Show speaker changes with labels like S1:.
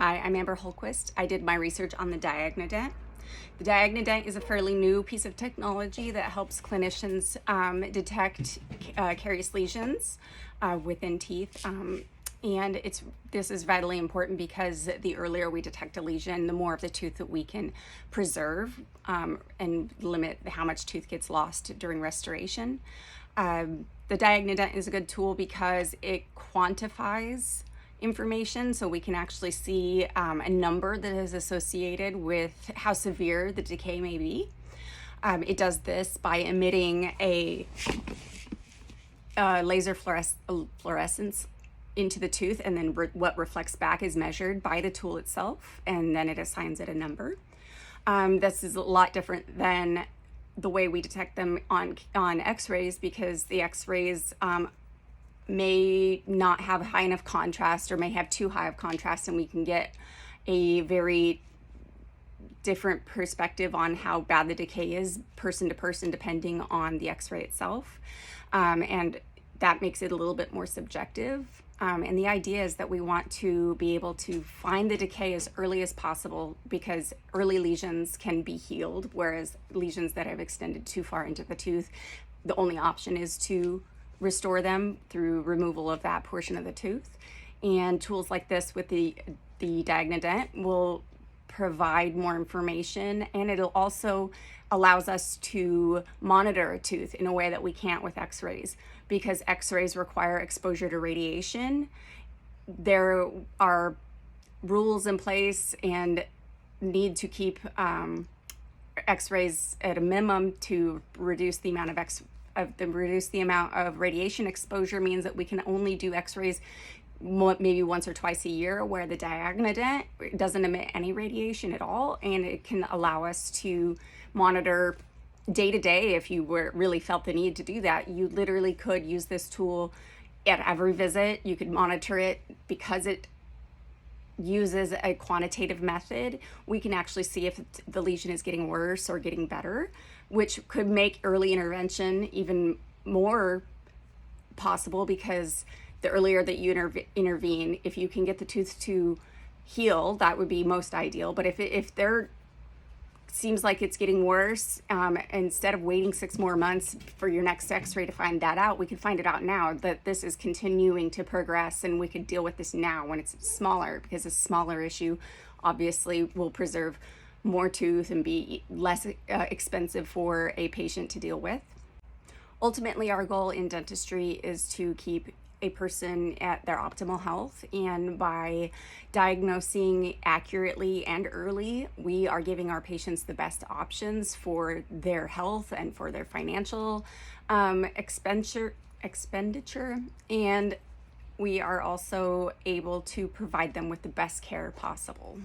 S1: Hi, I'm Amber Holquist. I did my research on the Diagnodent. The Diagnodent is a fairly new piece of technology that helps clinicians detect carious lesions within teeth. And this is vitally important because the earlier we detect a lesion, the more of the tooth that we can preserve and limit how much tooth gets lost during restoration. The Diagnodent is a good tool because it quantifies information, so we can actually see a number that is associated with how severe the decay may be. It does this by emitting a laser fluorescence into the tooth, and then what reflects back is measured by the tool itself, and then it assigns it a number. This is a lot different than the way we detect them on x-rays, because the x-rays may not have high enough contrast or may have too high of contrast, and we can get a very different perspective on how bad the decay is person to person depending on the x-ray itself, and that makes it a little bit more subjective. And the idea is that we want to be able to find the decay as early as possible, because early lesions can be healed, whereas lesions that have extended too far into the tooth, the only option is to restore them through removal of that portion of the tooth. And tools like this with the Diagnodent will provide more information, and it'll also allows us to monitor a tooth in a way that we can't with x-rays, because x-rays require exposure to radiation. There are rules in place and need to keep x-rays at a minimum to reduce the amount of radiation exposure. Means that we can only do x-rays maybe once or twice a year, where the Diagnodent doesn't emit any radiation at all, and it can allow us to monitor day to day. If you really felt the need to do that, you literally could use this tool at every visit. You could monitor it because it uses a quantitative method. We can actually see if the lesion is getting worse or getting better, which could make early intervention even more possible, because the earlier that you intervene, if you can get the tooth to heal, that would be most ideal. But if there seems like it's getting worse, instead of waiting 6 more months for your next x-ray to find that out, we could find it out now that this is continuing to progress, and we could deal with this now when it's smaller, because a smaller issue obviously will preserve more tooth and be less expensive for a patient to deal with. Ultimately, our goal in dentistry is to keep a person at their optimal health, and by diagnosing accurately and early, we are giving our patients the best options for their health and for their financial expenditure, and we are also able to provide them with the best care possible.